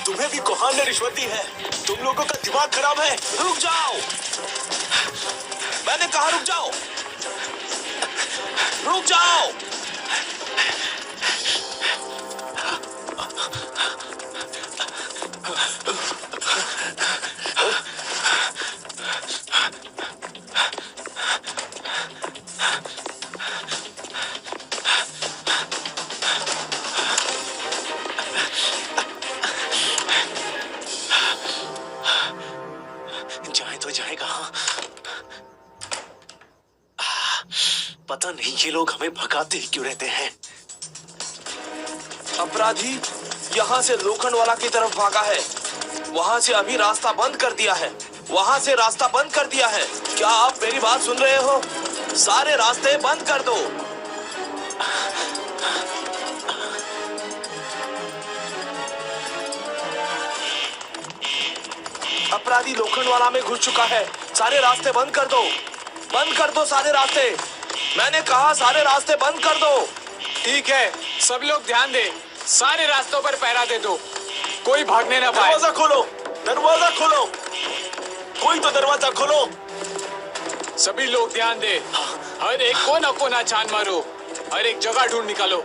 तुम्हें भी कोहान ने रिश्वत दी है। तुम लोगों का दिमाग खराब है। रुक जाओ, मैंने कहा रुक जाओ, रुक जाओ। जाए तो जाए कहाँ? पता नहीं ये लोग हमें भगाते ही क्यों रहते हैं। अपराधी यहाँ से लोखंडवाला की तरफ भागा है। वहाँ से अभी रास्ता बंद कर दिया है। वहाँ से रास्ता बंद कर दिया है। क्या आप मेरी बात सुन रहे हो? सारे रास्ते बंद कर दो। अपराधी लोखंडवाला में घुस चुका है। सारे रास्ते बंद कर दो, बंद कर दो सारे रास्ते। मैंने कहा सारे रास्ते बंद कर दो। ठीक है, सब लोग ध्यान दें। सारे रास्तों पर पहरा दे दो, कोई भागने ना पाए। दरवाजा खोलो, दरवाजा खोलो, कोई तो दरवाजा खोलो। सभी लोग ध्यान दे। हर एक कोना कोना छान मारो, हर एक जगह ढूंढ निकालो।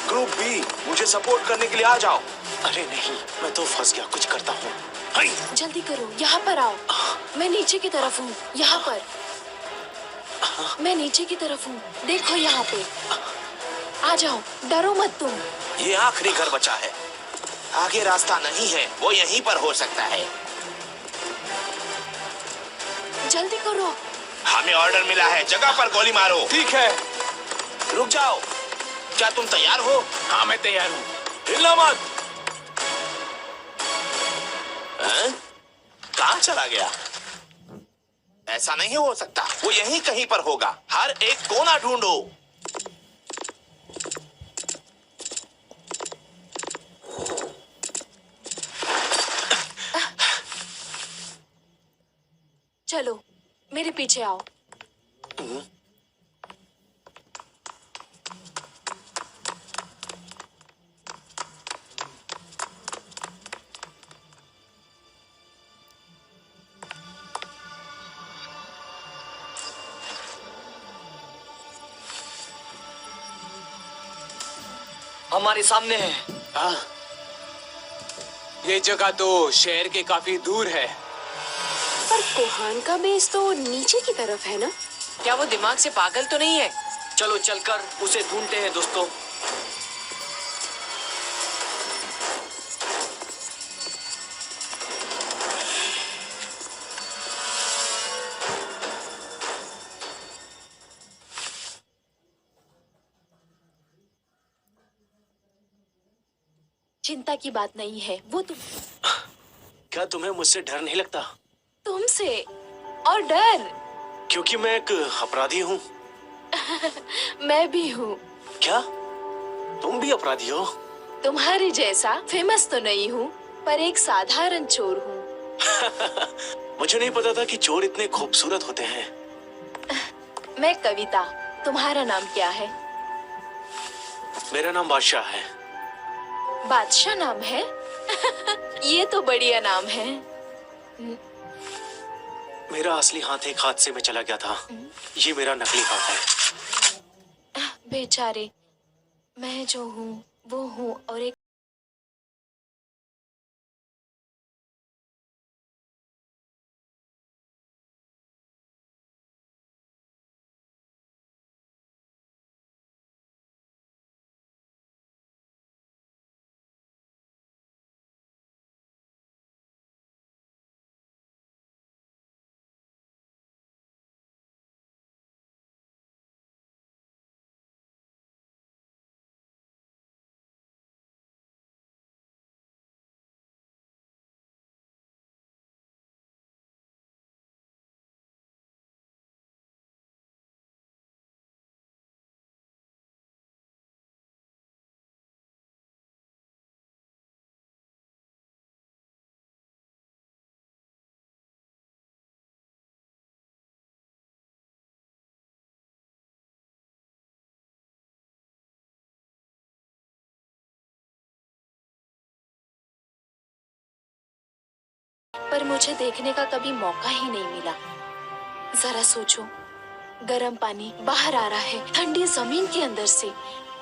ग्रुप बी, मुझे सपोर्ट करने के लिए आ जाओ। अरे नहीं, मैं तो फंस गया, कुछ करता हूँ। जल्दी करो, यहाँ पर आओ। मैं नीचे की तरफ हूँ, यहाँ पर। मैं नीचे की तरफ हूँ, देखो यहाँ पे। आ जाओ, डरो मत तुम। ये आखिरी घर बचा है, आगे रास्ता नहीं है। वो यहीं पर हो सकता है। जल्दी करो। हमें ऑर्डर मिला है, जगह पर गोली मारो। ठीक है, रुक जाओ। क्या तुम तैयार हो? हाँ मैं तैयार हूँ। हिलना मत। कहाँ चला गया? ऐसा नहीं हो सकता, वो यहीं कहीं पर होगा। हर एक कोना ढूंढो। चलो, मेरे पीछे आओ। हमारे सामने है। हाँ, ये जगह तो शहर के काफी दूर है। पर कोहान का बेस तो नीचे की तरफ है ना? क्या वो दिमाग से पागल तो नहीं है? चलो चलकर उसे ढूंढते हैं दोस्तों। चिंता की बात नहीं है, वो क्या तुम्हें मुझसे डर नहीं लगता? तुमसे और डर? क्योंकि मैं एक अपराधी हूँ। मैं भी हूँ। क्या तुम भी अपराधी हो? तुम्हारे जैसा फेमस तो नहीं हूँ, पर एक साधारण चोर हूँ। मुझे नहीं पता था कि चोर इतने खूबसूरत होते हैं। मैं कविता, तुम्हारा नाम क्या है? मेरा नाम बादशाह है। बादशाह नाम है? ये तो बढ़िया नाम है। मेरा असली हाथ एक हादसे में चला गया था। ये मेरा नकली हाथ है। बेचारे, मैं जो हूँ वो हूँ और एक पर मुझे देखने का कभी मौका ही नहीं मिला। जरा सोचो, गर्म पानी बाहर आ रहा है ठंडी जमीन के अंदर से।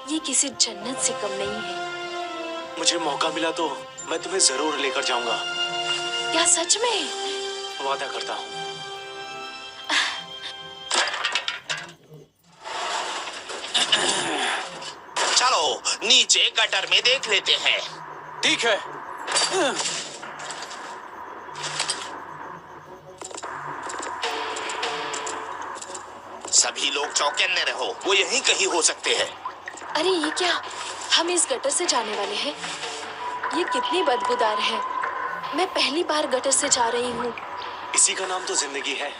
ये किसी जन्नत से कम नहीं है। मुझे मौका मिला तो मैं तुम्हें जरूर लेकर जाऊंगा। क्या सच में? वादा करता हूँ। चलो नीचे गटर में देख लेते हैं। ठीक है। सभी लोग चौकन्ने रहो, वो यहीं कहीं हो सकते हैं। अरे ये क्या, हम इस गटर से जाने वाले हैं। ये कितनी बदबूदार है। मैं पहली बार गटर से जा रही हूँ। इसी का नाम तो जिंदगी है।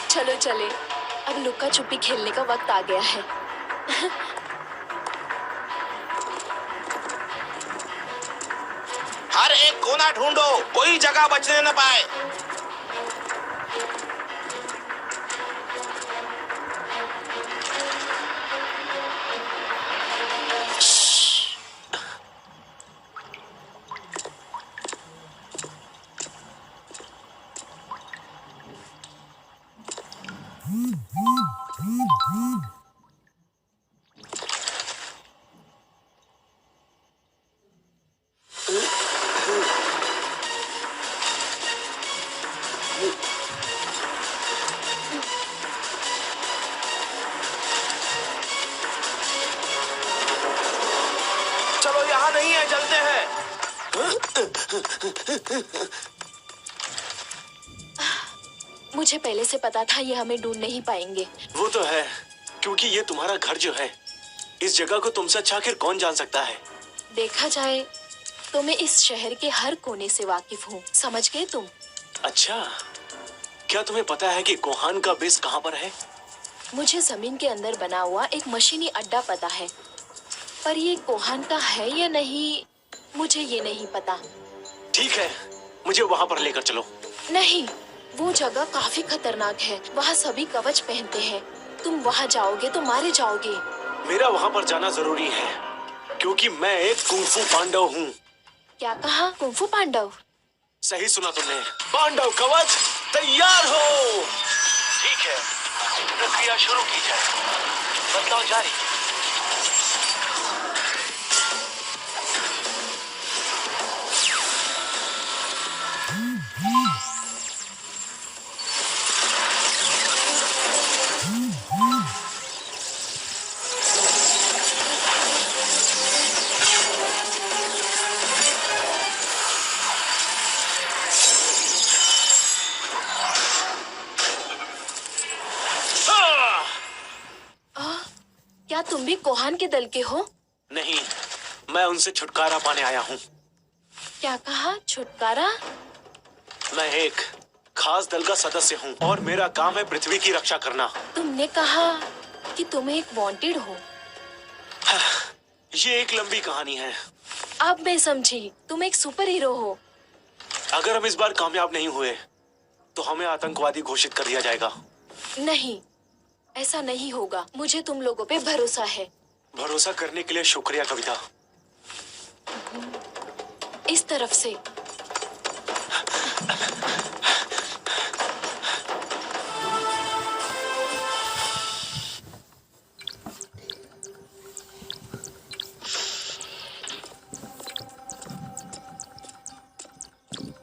चलो चले, अब लुक्का छुपी खेलने का वक्त आ गया है। हर एक कोना ढूंढो, कोई जगह बचने न पाए। चलो यहाँ नहीं है, चलते हैं। मुझे पहले से पता था ये हमें ढूंढ नहीं पाएंगे। वो तो है, क्योंकि ये तुम्हारा घर जो है, इस जगह को तुमसे अच्छा आखिर कौन जान सकता है। देखा जाए तो मैं इस शहर के हर कोने से वाकिफ हूँ, समझ गए तुम? अच्छा, क्या तुम्हें पता है कि कोहान का बेस कहाँ पर है? मुझे जमीन के अंदर बना हुआ एक मशीनी अड्डा पता है, पर ये कोहान का है या नहीं मुझे ये नहीं पता। ठीक है, मुझे वहाँ पर लेकर चलो। नहीं, वो जगह काफी खतरनाक है। वहाँ सभी कवच पहनते हैं। तुम वहाँ जाओगे तो मारे जाओगे। मेरा वहाँ पर जाना जरूरी है, क्योंकि मैं एक कुंफू पांडव हूँ। क्या कहा? कुंफू पांडव? सही सुना तुमने। पांडव कवच तैयार हो। ठीक है, प्रक्रिया शुरू की जाए। बदलाव जारी। क्या तुम भी कोहान के दल के हो? नहीं, मैं उनसे छुटकारा पाने आया हूँ। क्या कहा? छुटकारा? मैं एक खास दल का सदस्य हूँ और मेरा काम है पृथ्वी की रक्षा करना। तुमने कहा कि तुम एक वांटेड हो। ये एक लंबी कहानी है। अब मैं समझी, तुम एक सुपर हीरो हो। अगर हम इस बार कामयाब नहीं हुए तो हमें आतंकवादी घोषित कर दिया जाएगा। नहीं, ऐसा नहीं होगा। मुझे तुम लोगों पे भरोसा है। भरोसा करने के लिए शुक्रिया कविता। इस तरफ से।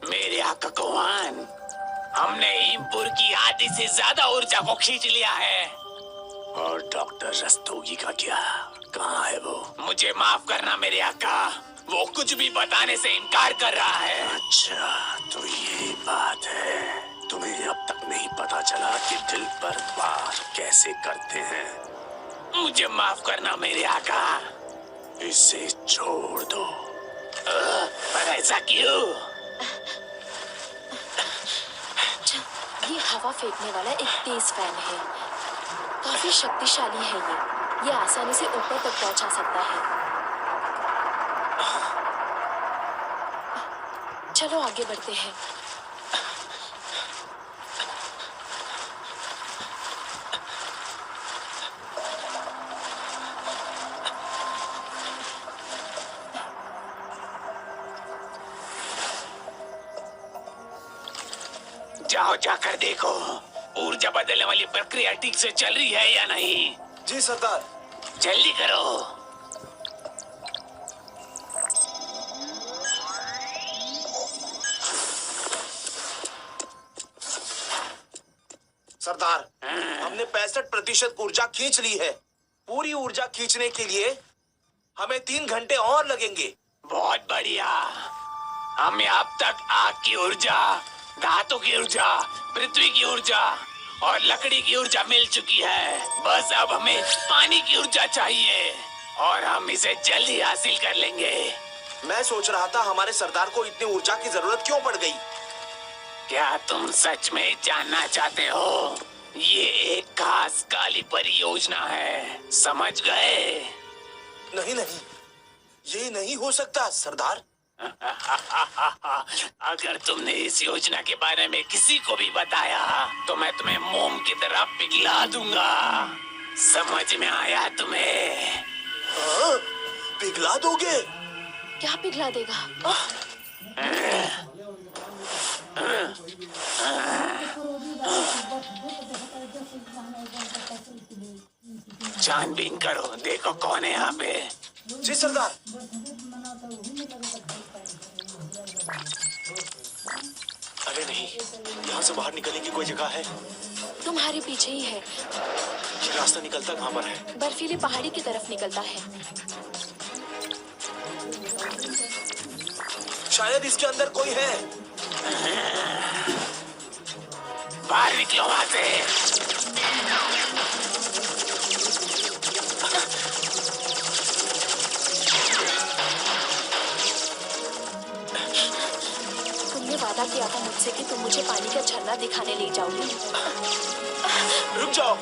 मेरे आका कोहान, हमने इमपुर की आधी से ज्यादा ऊर्जा को खींच लिया है। और डॉक्टर रस्तोगी का क्या? कहाँ है वो? मुझे माफ करना मेरे आका, वो कुछ भी बताने से इनकार कर रहा है। अच्छा, तो ये बात है। तुम्हें अब तक नहीं पता चला कि दिल पर वार कैसे करते हैं। मुझे माफ करना मेरे आका। इसे छोड़ दो। पर ऐसा क्यों? ये हवा फेंकने वाला एक तेज फैन है। काफी शक्तिशाली है ये आसानी से ऊपर तक पहुंचा सकता है। चलो आगे बढ़ते हैं। जाओ जाकर देखो ऊर्जा बदलने वाली प्रक्रिया ठीक से चल रही है या नहीं। जी सरदार। जल्दी करो। सरदार, हमने 65% ऊर्जा खींच ली है। पूरी ऊर्जा खींचने के लिए हमें 3 घंटे और लगेंगे। बहुत बढ़िया। हमें अब तक आग की ऊर्जा, धातु की ऊर्जा, पृथ्वी की ऊर्जा और लकड़ी की ऊर्जा मिल चुकी है। बस अब हमें पानी की ऊर्जा चाहिए और हम इसे जल्दी हासिल कर लेंगे। मैं सोच रहा था हमारे सरदार को इतनी ऊर्जा की जरूरत क्यों पड़ गई। क्या तुम सच में जानना चाहते हो? ये एक खास काली परियोजना है, समझ गए? नहीं नहीं, ये नहीं हो सकता सरदार। अगर तुमने इस योजना के बारे में किसी को भी बताया तो मैं तुम्हें मोम की तरह पिघला दूंगा। समझ में आया तुम्हें? हाँ? पिघला दोगे? क्या पिघला देगा? छानबीन करो, देखो कौन है यहाँ पे। जी सरदार। अरे नहीं, यहाँ से बाहर निकलने की कोई जगह है? तुम्हारे पीछे ही है। ये रास्ता निकलता कहाँ पर है? बर्फीली पहाड़ी की तरफ निकलता है। शायद इसके अंदर कोई है। बाहर निकलो वहाँ से। तुमने वादा किया था मुझसे कि तुम मुझे पानी का झरना दिखाने ले जाओगे। रुक जाओ।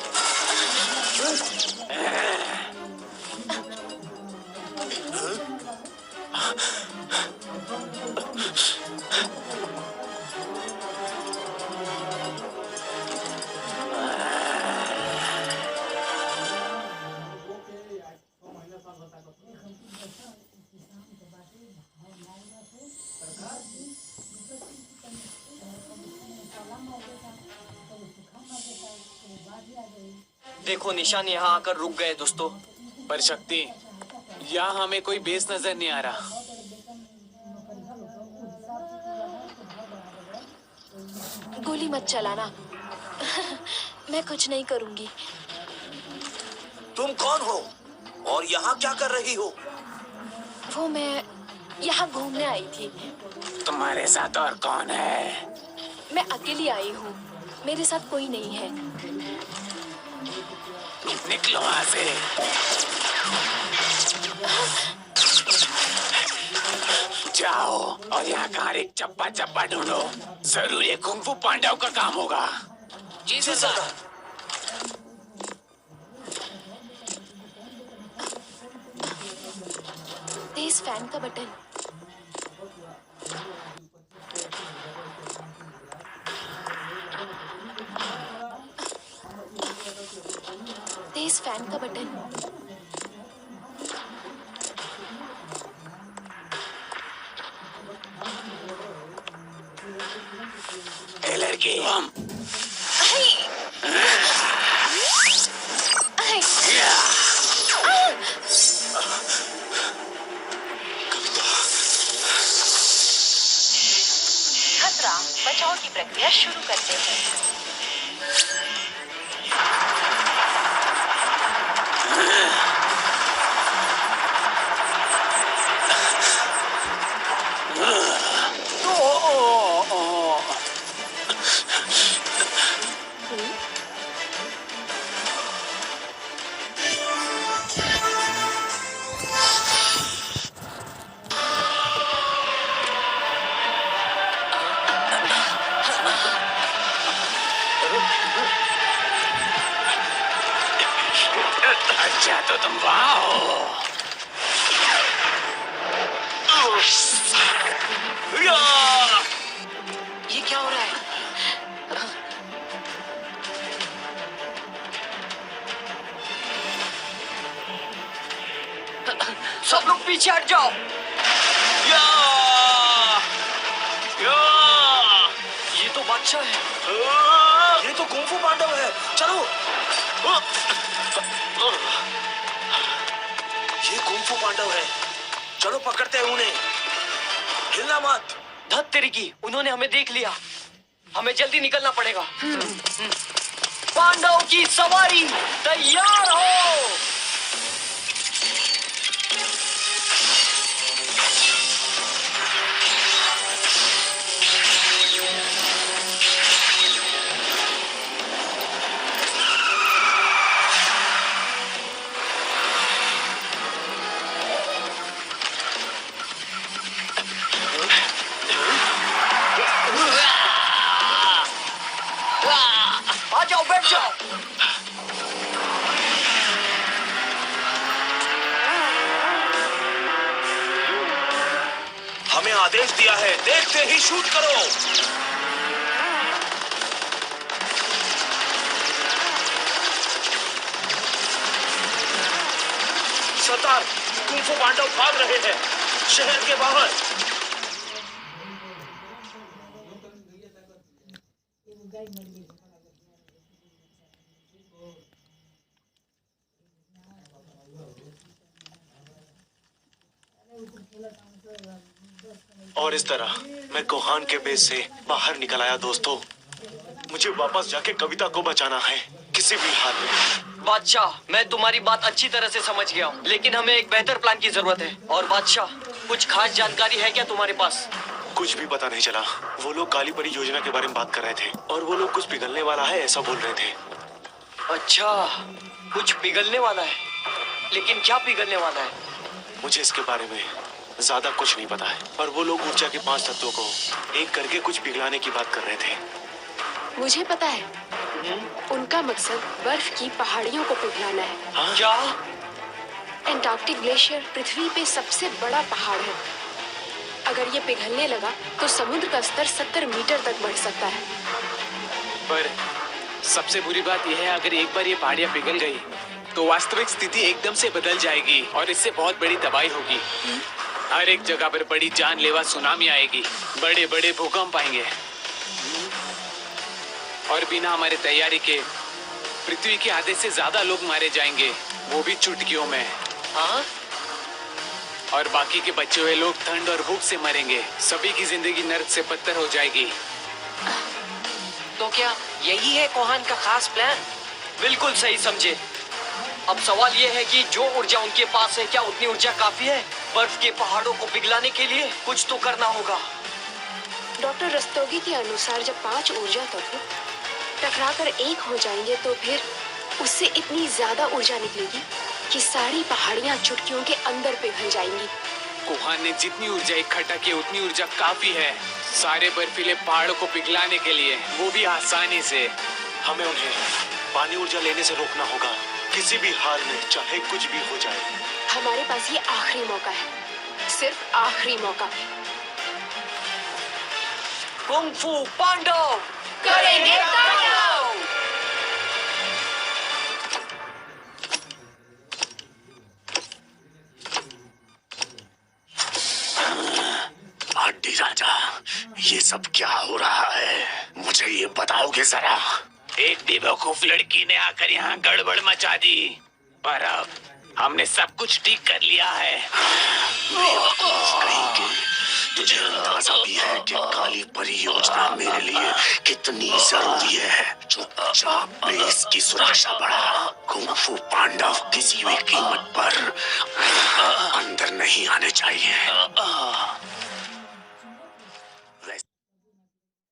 देखो निशान यहाँ आकर रुक गए दोस्तों। पर शक्ति, यहाँ हमें कोई बेस नजर नहीं आ रहा। गोली मत चलाना। मैं कुछ नहीं करूंगी। तुम कौन हो और यहाँ क्या कर रही हो? वो मैं यहाँ घूमने आई थी। तुम्हारे साथ और कौन है? मैं अकेली आई हूँ, मेरे साथ कोई नहीं है। निकलो वहाँ से। जाओ और यहाँ का हर एक चप्पा चप्पा ढूंढो। जरूर ये कुंफू पांडव का काम होगा। जी सरदार। तेज फैन का बटन। तेज फैन का बटन। ए लड़की, हम खतरा, बचाव की प्रक्रिया शुरू करते हैं। अच्छा तो तुम वहाँ हो। ये क्या हो रहा है? सब लोग पीछे हट जाओ। या! या! ये तो बादशाह है। ये तो कुंफू पांडव है, चलो। ये कुंफू पांडव है, चलो पकड़ते हैं उन्हें। हिलना मत। धत तेरी की, उन्होंने हमें देख लिया। हमें जल्दी निकलना पड़ेगा। पांडव की सवारी तैयार हो। आ जाओ, बैठ जाओ। हमें आदेश दिया है, देखते ही शूट करो। सरदार, कुंफू पांडव भाग रहे हैं शहर के बाहर। और इस तरह मैं कोहान के बेस से बाहर निकल आया। दोस्तों, मुझे वापस जाके कविता को बचाना है किसी भी हाल में। बादशाह, मैं तुम्हारी बात अच्छी तरह से समझ गया हूँ, लेकिन हमें एक बेहतर प्लान की जरूरत है। और बादशाह, कुछ खास जानकारी है क्या तुम्हारे पास? कुछ भी पता नहीं चला। वो लोग काली परी योजना के बारे में बात कर रहे थे और वो लोग कुछ पिघलने वाला है ऐसा बोल रहे थे। अच्छा, कुछ पिघलने वाला है, लेकिन क्या पिघलने वाला है? मुझे इसके बारे में ज्यादा कुछ नहीं पता है, पर वो लोग ऊर्जा के 5 तत्वों को एक करके कुछ पिघलाने की बात कर रहे थे। मुझे पता है, उनका मकसद बर्फ की पहाड़ियों को पिघलाना है। हाँ? क्या? एंटार्क्टिक ग्लेशियर पृथ्वी पे सबसे बड़ा पहाड़ है। अगर ये पिघलने लगा तो समुद्र का स्तर 70 मीटर तक बढ़ सकता है। पर सबसे बुरी बात यह है, अगर एक बार ये पहाड़ियाँ पिघल गई तो वास्तविक स्थिति एकदम से बदल जाएगी और इससे बहुत बड़ी तबाही होगी। हर एक जगह पर बड़ी जानलेवा सुनामी आएगी, बड़े बड़े भूकंप आएंगे और बिना हमारे तैयारी के पृथ्वी के आधे से ज्यादा लोग मारे जाएंगे, वो भी चुटकियों में। हाँ? और बाकी के बचे हुए लोग ठंड और भूख से मरेंगे। सभी की जिंदगी नर्क से बदतर हो जाएगी। तो क्या यही है कोहान का खास प्लान? बिल्कुल सही समझे। अब सवाल ये है कि जो ऊर्जा उनके पास है, क्या उतनी ऊर्जा काफी है बर्फ के पहाड़ों को पिघलाने के लिए? कुछ तो करना होगा। डॉक्टर रस्तोगी के अनुसार जब 5 ऊर्जा तत्व टकराकर एक हो जाएंगे तो फिर उससे इतनी ज्यादा ऊर्जा निकलेगी कि सारी पहाड़ियां चुटकियों के अंदर पिघल जाएंगी। कोहान ने जितनी ऊर्जा इकट्ठा की उतनी ऊर्जा काफी है सारे बर्फीले पहाड़ों को पिघलाने के लिए, वो भी आसानी से। हमें उन्हें पानी ऊर्जा लेने से रोकना होगा किसी भी हाल में, चाहे कुछ भी हो जाए। हमारे पास ये आखिरी मौका है, सिर्फ आखिरी मौका। कुंफू पांडव करेंगे तांडव। आंटी राजा, ये सब क्या हो रहा है? मुझे ये बताओगे जरा। एक बेवकूफ लड़की ने आकर यहाँ गड़बड़ मचा दी, पर अब हमने सब कुछ ठीक कर लिया है। बेवकूफ कहीं के, तुझे अंदाजा भी है कि काली परी योजना मेरे लिए कितनी जरूरी है। चुपचाप बेस की सुरक्षा बढ़ा। कुंफू पांडव किसी भी कीमत पर अंदर नहीं आने चाहिए।